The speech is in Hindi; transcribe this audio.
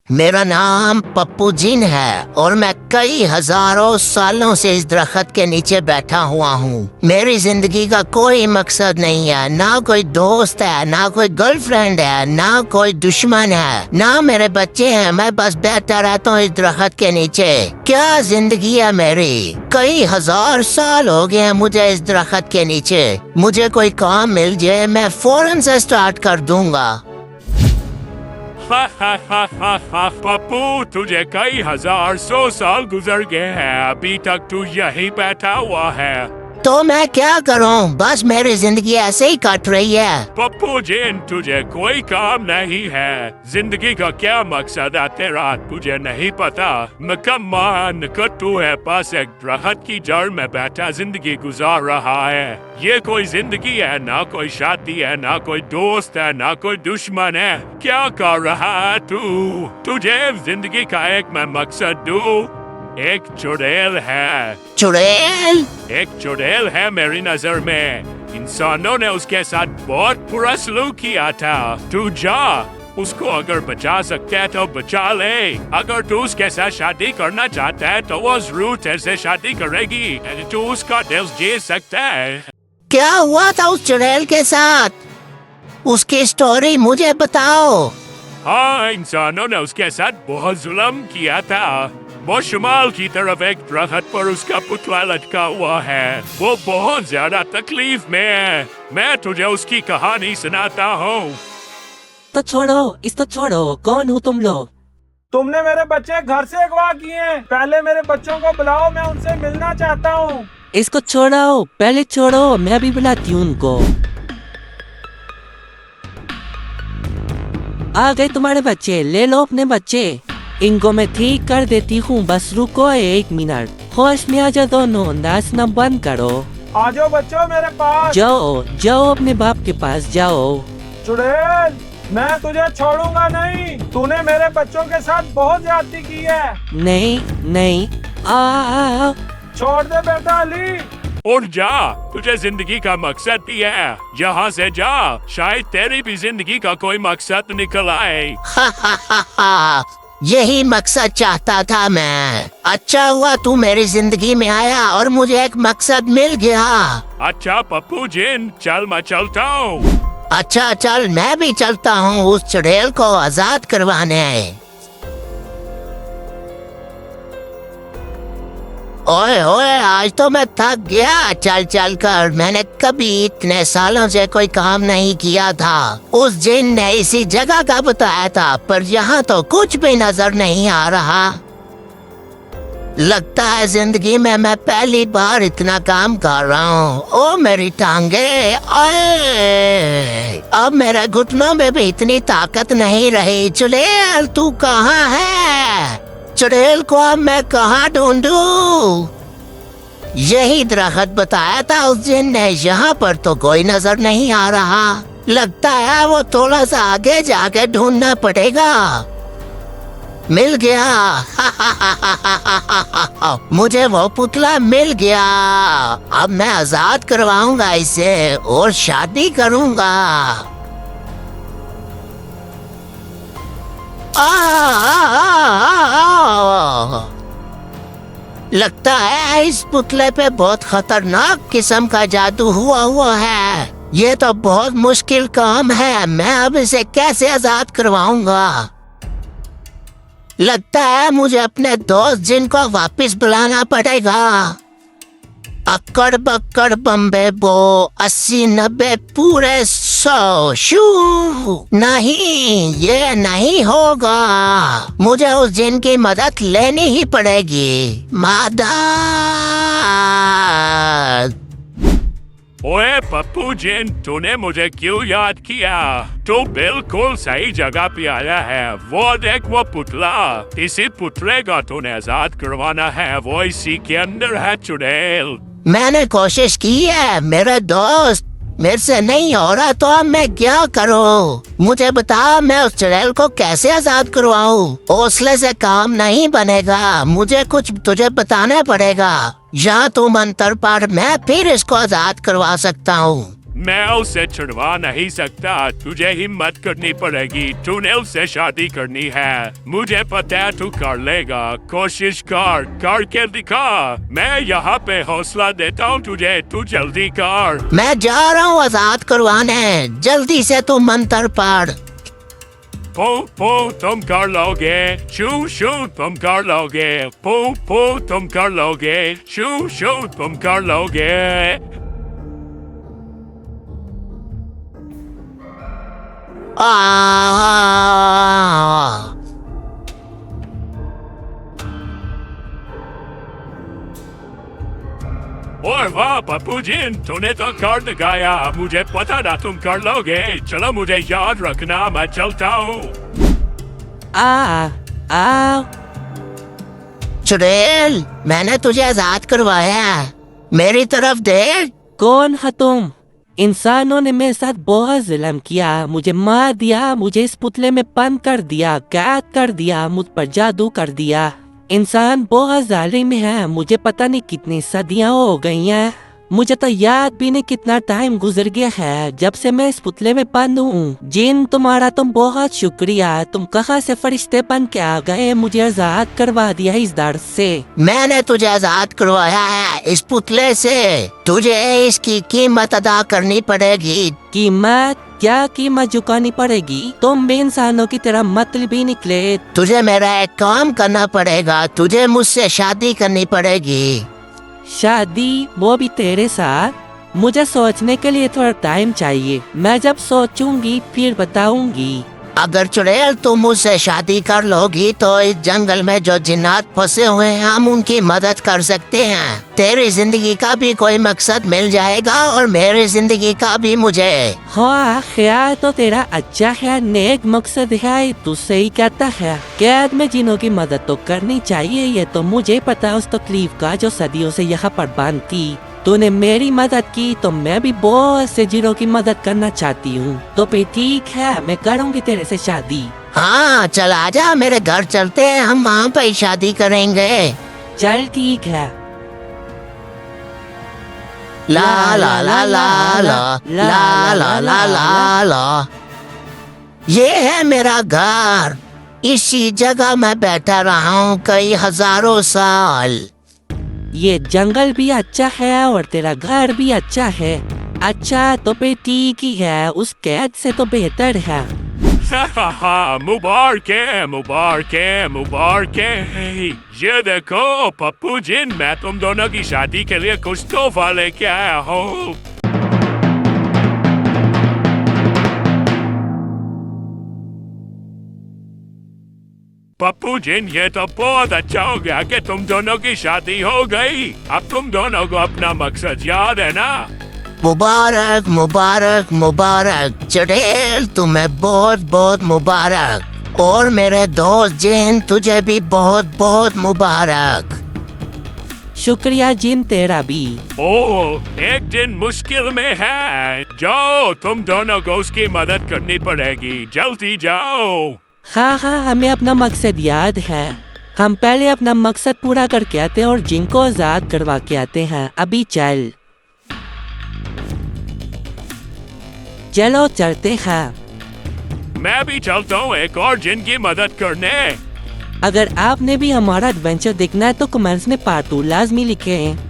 मेरा नाम पप्पू जिन है और मैं कई हजारों सालों से इस दरख्त के नीचे बैठा हुआ हूँ। मेरी जिंदगी का कोई मकसद नहीं है, ना कोई दोस्त है, ना कोई गर्लफ्रेंड है, ना कोई दुश्मन है, ना मेरे बच्चे हैं। मैं बस बैठा रहता हूँ इस दरख्त के नीचे। क्या जिंदगी है मेरी। कई हजार साल हो गए हैं मुझे इस दरख्त के नीचे। मुझे कोई काम मिल जाए मैं फौरन से स्टार्ट कर दूंगा। पप्पू, तुझे कई हजार सौ साल गुजर गए हैं, अभी तक तू यहीं बैठा हुआ है। तो मैं क्या करूं, बस मेरी जिंदगी ऐसे ही कट रही है। पप्पू जिन, तुझे कोई काम नहीं है। जिंदगी का क्या मकसद है तेरा, तुझे नहीं पता। मकम्मान तू है पास एक दरख्त की जड़ में बैठा जिंदगी गुजार रहा है। ये कोई जिंदगी है, ना कोई शादी है, ना कोई दोस्त है, ना कोई दुश्मन है। क्या कर रहा है तू? तुझे जिंदगी का एक मैं मकसद दूं, एक चुड़ैल है। चुड़ैल? एक चुड़ैल है मेरी नजर में। इंसानों ने उसके साथ बहुत बुरा सलूक किया था। तू जा, उसको अगर बचा सकते है तो बचा ले। अगर तू उसके साथ शादी करना चाहता है तो वो जरूर तेरे से शादी करेगी। तू उसका दिल जीत सकता है। क्या हुआ था उस चुड़ैल के साथ? उसकी स्टोरी मुझे बताओ। हाँ, इंसानों ने उसके साथ बहुत जुल्म किया था। वो शुमाल की तरफ एक दरख्त पर उसका पुतला लटका हुआ है। वो बहुत ज्यादा तकलीफ में है। मैं तुझे उसकी कहानी सुनाता हूँ। तो छोड़ो, इसको छोड़ो। कौन हो तुम लोग? तुमने मेरे बच्चे घर से अगवा किए हैं। पहले मेरे बच्चों को बुलाओ, मैं उनसे मिलना चाहता हूँ। इसको छोड़ो, पहले छोड़ो, मैं अभी बुलाती हूँ उनको। आ गए तुम्हारे बच्चे, ले लो अपने बच्चे। इनको मैं ठीक कर देती हूँ, बस रुको 1 मिनट। होश में आ जाओ दोनों, नाचना बंद करो। आ जाओ बच्चों मेरे पास। जाओ जाओ अपने बाप के पास जाओ। चुड़ैल, मैं तुझे छोड़ूंगा नहीं। तूने मेरे बच्चों के साथ बहुत ज्यादती की है। नहीं नहीं, आ छोड़ दे बेटा अली। उठ जा, तुझे जिंदगी का मकसद भी है। यहाँ से जा, शायद तेरी भी जिंदगी का कोई मकसद निकल आए। यही मकसद चाहता था मैं। अच्छा हुआ तू मेरी जिंदगी में आया और मुझे एक मकसद मिल गया। अच्छा पप्पू जिन, चल मैं चलता हूँ। अच्छा चल, मैं भी चलता हूँ उस चुड़ैल को आजाद करवाने। ओए ओए, आज तो मैं थक गया चल चल कर। मैंने कभी इतने सालों से कोई काम नहीं किया था। उस जिन ने इसी जगह का बताया था, पर यहाँ तो कुछ भी नजर नहीं आ रहा। लगता है जिंदगी में मैं पहली बार इतना काम कर रहा हूँ। ओ मेरी टांगे, ओए! अब मेरे घुटनों में भी इतनी ताकत नहीं रही। चुड़ैल तू कहाँ है? चुड़ैल को अब मैं कहाँ ढूंढूं? यही दरख्त बताया था उस जिन ने, यहाँ पर तो कोई नजर नहीं आ रहा। लगता है वो थोड़ा सा आगे जाके ढूंढना पड़ेगा। मिल गया। मुझे वो पुतला मिल गया। अब मैं आजाद करवाऊंगा इसे और शादी करूंगा। लगता है इस पुतले पे बहुत खतरनाक किस्म का जादू हुआ है। ये तो बहुत मुश्किल काम है। मैं अब इसे कैसे आजाद करवाऊंगा? लगता है मुझे अपने दोस्त जिन को वापस बुलाना पड़ेगा। अक्कड़ बक्कड़ बम्बे बो, 80 90 पूरे 100 शू। नहीं, ये नहीं होगा। मुझे उस जिन की मदद लेनी ही पड़ेगी। मदद। ओए पप्पू जिन, तूने मुझे क्यों याद किया? तू बिल्कुल सही जगह पे आया है। वो देख वो पुतला, इसी पुतले का तूने आजाद करवाना है। वो इसी के अंदर है चुड़ैल। मैंने कोशिश की है मेरे दोस्त, मेरे से नहीं हो रहा, तो अब मैं क्या करूं? मुझे बता, मैं उस चुड़ैल को कैसे आजाद करवाऊं? हौसले से काम नहीं बनेगा, मुझे कुछ तुझे बताना पड़ेगा। या तू मंत्र पढ़, मैं फिर इसको आजाद करवा सकता हूँ। मैं उसे छुड़वा नहीं सकता, तुझे हिम्मत करनी पड़ेगी, तूने उससे शादी करनी है, मुझे पता है तू कर लेगा, कोशिश करके दिखा, मैं यहाँ पे हौसला देता हूँ तुझे, तू जल्दी कर। मैं जा रहा हूँ आजाद करवाने, जल्दी से तू मंत्र पढ़। पो तुम कर लोगे, शू शू तुम कर लोगे, पो तुम कर लोगे, शू तुम कर लोगे। और वाह पप्पू जी, तूने तो कर दिखाया, मुझे पता था तुम कर लोगे, चलो मुझे याद रखना, मैं चलता हूँ। आ चुड़ैल, मैंने तुझे आजाद करवाया, मेरी तरफ देख। कौन है तुम? इंसानों ने मेरे साथ बहुत जुल्म किया, मुझे मार दिया, मुझे इस पुतले में बंद कर दिया, कैद कर दिया, मुझ पर जादू कर दिया। इंसान बहुत जालिम है, मुझे पता नहीं कितनी सदियां हो गई हैं, मुझे तो याद भी नहीं कितना टाइम गुजर गया है जब से मैं इस पुतले में बंद हूँ। जिन तुम्हारा तुम बहुत शुक्रिया, तुम कहाँ से फरिश्ते बन के आ गए, मुझे आजाद करवा दिया इस दर्द से। मैंने तुझे आजाद करवाया है इस पुतले से, तुझे इसकी कीमत अदा करनी पड़ेगी। कीमत? क्या कीमत चुकानी पड़ेगी? तुम भी इंसानों की तरह मतलबी निकले। तुझे मेरा एक काम करना पड़ेगा, तुझे मुझसे शादी करनी पड़ेगी। शादी? वो भी तेरे साथ? मुझे सोचने के लिए थोड़ा टाइम चाहिए, मैं जब सोचूंगी फिर बताऊंगी। अगर चुड़ैल तुम मुझसे शादी कर लोगी तो इस जंगल में जो जिन्नात फंसे हुए हैं हम उनकी मदद कर सकते हैं। तेरी जिंदगी का भी कोई मकसद मिल जाएगा और मेरी जिंदगी का भी मुझे। हाँ, ख्याल तो तेरा अच्छा है, नेक मकसद है, तू सही कहता है। कैद में जिनों की मदद तो करनी चाहिए, ये तो मुझे पता उस तकलीफ का जो सदियों से यहाँ पर बंद थी। तूने मेरी मदद की तो मैं भी बहुत से जिनों की मदद करना चाहती हूँ, तो फिर ठीक है, मैं करूँगी तेरे से शादी। हाँ चल आजा, मेरे घर चलते हैं, हम वहाँ पे ही शादी करेंगे। चल ठीक है। ला ला ला ला ला ला ला ला ला ला। ये है मेरा घर, इसी जगह मैं बैठा रहा हूँ कई हजारों साल। ये जंगल भी अच्छा है और तेरा घर भी अच्छा है। अच्छा तो फिर ठीक ही है, उस कैद से तो बेहतर है। मुबारक ये देखो पप्पू जी, मैं तुम दोनों की शादी के लिए कुछ तोहफा लेके आया हूँ। पप्पू जी, ये तो बहुत अच्छा हो गया कि तुम दोनों की शादी हो गई। अब तुम दोनों को अपना मकसद याद है ना? मुबारक मुबारक मुबारक चुड़ैल, तुम्हें बहुत बहुत मुबारक, और मेरे दोस्त जिन तुझे भी बहुत बहुत मुबारक। शुक्रिया जिन, तेरा भी। ओह, एक दिन मुश्किल में है, जाओ तुम दोनों को उसकी मदद करनी पड़ेगी, जल्दी जाओ। हाँ, हमें अपना मकसद याद है, हम पहले अपना मकसद पूरा करके आते हैं और जिनको आजाद करवा के आते हैं। अभी चलो चलते हैं। मैं भी चलता हूँ एक और जिन की मदद करने। अगर आपने भी हमारा एडवेंचर देखना है तो कमेंट्स में पार्ट 2 लाजमी लिखें।